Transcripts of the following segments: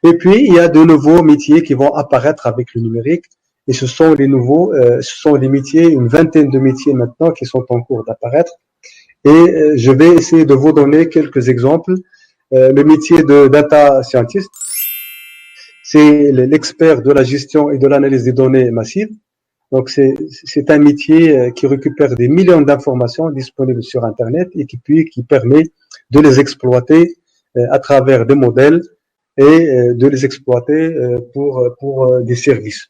Et puis, il y a de nouveaux métiers qui vont apparaître avec le numérique. Et ce sont des métiers, une vingtaine de métiers maintenant qui sont en cours d'apparaître. Et je vais essayer de vous donner quelques exemples. Le métier de data scientist, c'est l'expert de la gestion et de l'analyse des données massives. Donc, c'est un métier qui récupère des millions d'informations disponibles sur Internet et qui permet de les exploiter à travers des modèles et de les exploiter pour des services.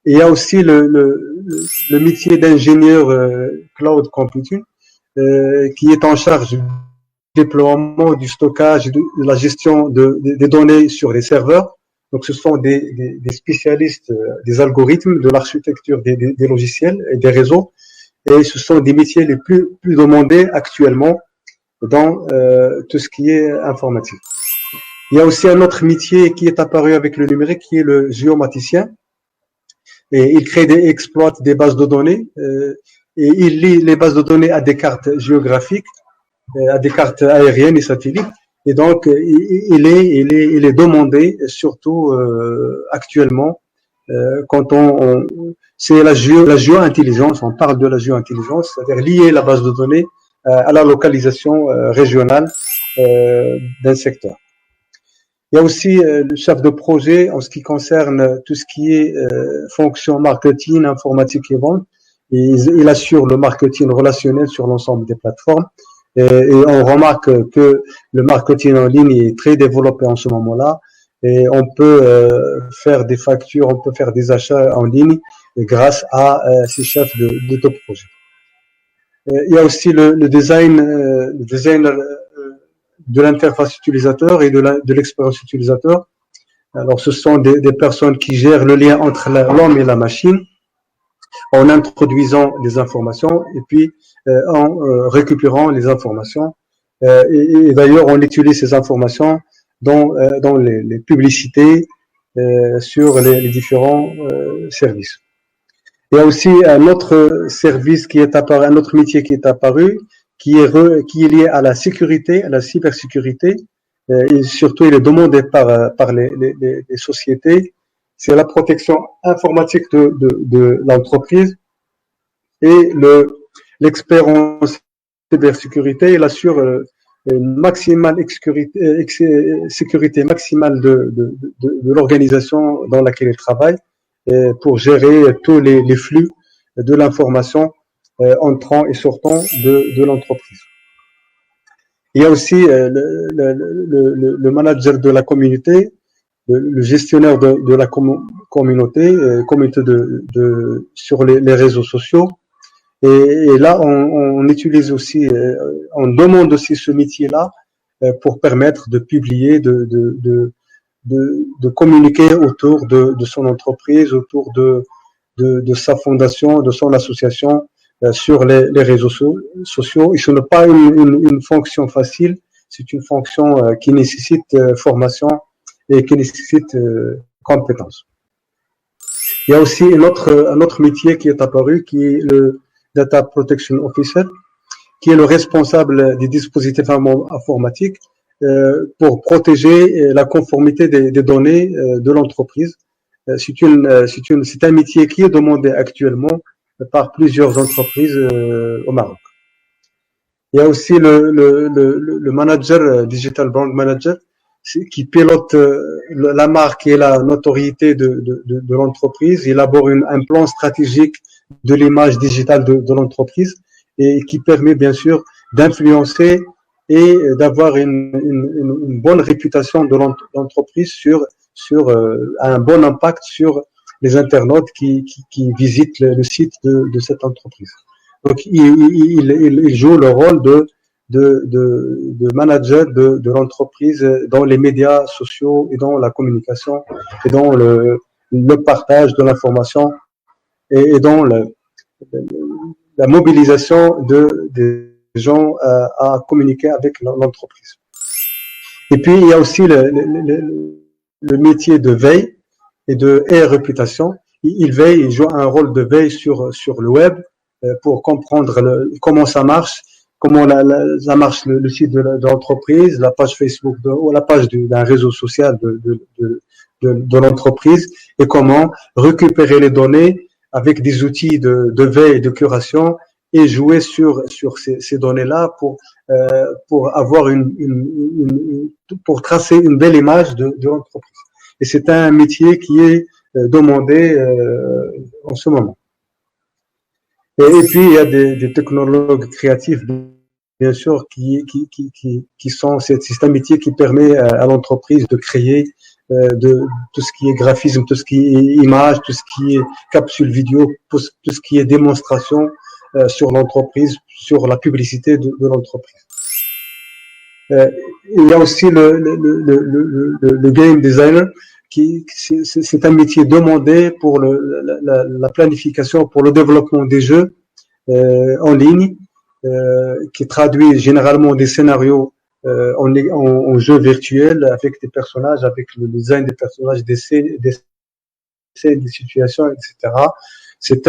Et il y a aussi le métier d'ingénieur cloud computing qui est en charge du déploiement, du stockage, de la gestion des données sur les serveurs. Donc, ce sont des spécialistes des algorithmes, de l'architecture des logiciels et des réseaux. Et ce sont des métiers les plus demandés actuellement dans tout ce qui est informatique. Il y a aussi un autre métier qui est apparu avec le numérique, qui est le géomaticien. Et il crée et exploite des bases de données et il lie les bases de données à des cartes géographiques, à des cartes aériennes et satellites. Et donc, il est demandé, surtout actuellement, quand c'est la géo-intelligence, on parle de la géo-intelligence, c'est-à-dire lier la base de données à la localisation régionale d'un secteur. Il y a aussi le chef de projet en ce qui concerne tout ce qui est fonction marketing, informatique et vente. Il assure le marketing relationnel sur l'ensemble des plateformes. Et on remarque que le marketing en ligne est très développé en ce moment-là. Et on peut faire des factures, on peut faire des achats en ligne grâce à ces chefs de projet. Il y a aussi le designer de l'interface utilisateur et de l'expérience utilisateur. Alors, ce sont des personnes qui gèrent le lien entre l'homme et la machine en introduisant des informations et puis en récupérant les informations. Et d'ailleurs, on utilise ces informations dans les publicités sur les différents services. Il y a aussi un autre service qui est apparu, un autre métier qui est apparu, qui est lié à la sécurité, à la cybersécurité, et surtout il est demandé par les sociétés. C'est la protection informatique de l'entreprise et l'expert en cybersécurité, il assure une maximale sécurité maximale de l'organisation dans laquelle il travaille pour gérer tous les flux de l'information entrant et sortant de l'entreprise. Il y a aussi le manager de la communauté, le gestionnaire de la communauté sur les réseaux sociaux. Et là, on utilise aussi, on demande aussi ce métier-là pour permettre de publier, de communiquer autour de son entreprise, autour de sa fondation, de son association sur les réseaux sociaux. Et ce n'est pas une fonction facile, c'est une fonction qui nécessite formation et qui nécessite compétence. Il y a aussi un autre métier qui est apparu, qui est le Data Protection Officer, qui est le responsable des dispositifs informatiques pour protéger la conformité des données de l'entreprise. C'est un métier qui est demandé actuellement par plusieurs entreprises au Maroc. Il y a aussi le manager, Digital Brand Manager, qui pilote la marque et la notoriété de l'entreprise, il élabore un plan stratégique de l'image digitale de l'entreprise et qui permet bien sûr d'influencer et d'avoir une bonne réputation de l'entreprise sur un bon impact sur les internautes qui visitent le site de cette entreprise. Donc il joue le rôle de manager de l'entreprise dans les médias sociaux et dans la communication et dans le partage de l'information et dans la mobilisation des gens à communiquer avec l'entreprise. Et puis il y a aussi le métier de veille et de réputation. Il joue un rôle de veille sur le web pour comprendre comment ça marche, comment ça marche le site de l'entreprise, la page Facebook ou la page d'un réseau social de l'entreprise, et comment récupérer les données avec des outils de veille et de curation et jouer sur ces données-là pour avoir pour tracer une belle image de l'entreprise. Et c'est un métier qui est demandé en ce moment. Et puis il y a des technologues créatifs, bien sûr, qui sont, c'est un métier qui permet à l'entreprise de créer de tout ce qui est graphisme, tout ce qui est image, tout ce qui est capsule vidéo, tout ce qui est démonstration sur l'entreprise, sur la publicité de l'entreprise. Il y a aussi le game designer, c'est un métier demandé pour la planification, pour le développement des jeux en ligne, qui traduit généralement des scénarios en jeu virtuel avec des personnages, avec le design des personnages, des scènes, des situations, etc. C'est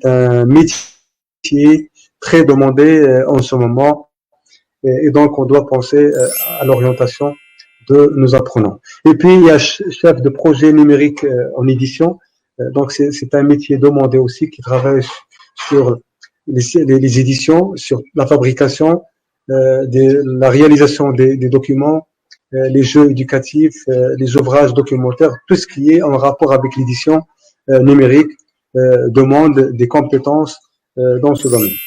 un métier très demandé en ce moment, et donc on doit penser à l'orientation de nos apprenants. Et puis il y a chef de projet numérique en édition. Donc c'est un métier demandé aussi, qui travaille sur les éditions, sur la fabrication, la réalisation des documents, les jeux éducatifs, les ouvrages documentaires, tout ce qui est en rapport avec l'édition numérique demande des compétences dans ce domaine.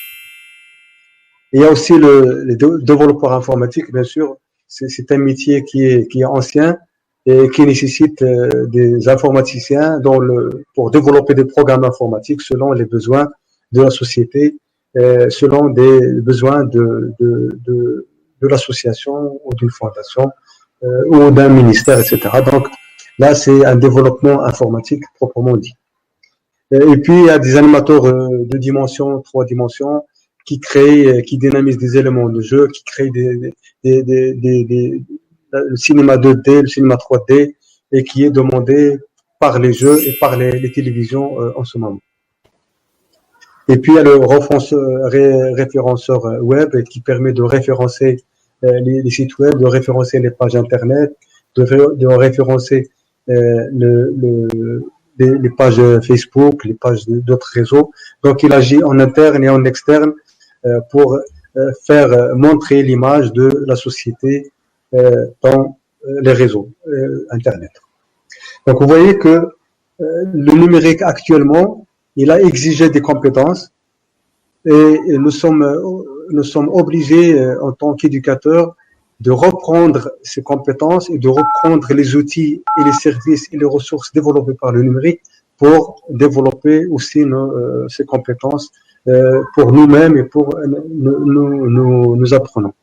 Il y a aussi les développeurs informatiques, bien sûr. C'est un métier qui est ancien et qui nécessite des informaticiens pour développer des programmes informatiques selon les besoins de la société, selon des besoins de l'association ou d'une fondation ou d'un ministère, etc. Donc là, c'est un développement informatique proprement dit. Et puis, il y a des animateurs de dimension, 3 dimensions, qui dynamisent des éléments de jeu, qui créent le cinéma 2D, le cinéma 3D, et qui est demandé par les jeux et par les télévisions en ce moment. Et puis il y a le référenceur web, qui permet de référencer les sites web, de référencer les pages internet, de référencer les pages Facebook, les pages d'autres réseaux. Donc il agit en interne et en externe pour faire montrer l'image de la société dans les réseaux internet. Donc vous voyez que le numérique actuellement, il a exigé des compétences, et nous sommes obligés en tant qu'éducateurs de reprendre ces compétences et de reprendre les outils et les services et les ressources développées par le numérique pour développer aussi ces compétences pour nous-mêmes et pour nos apprenants.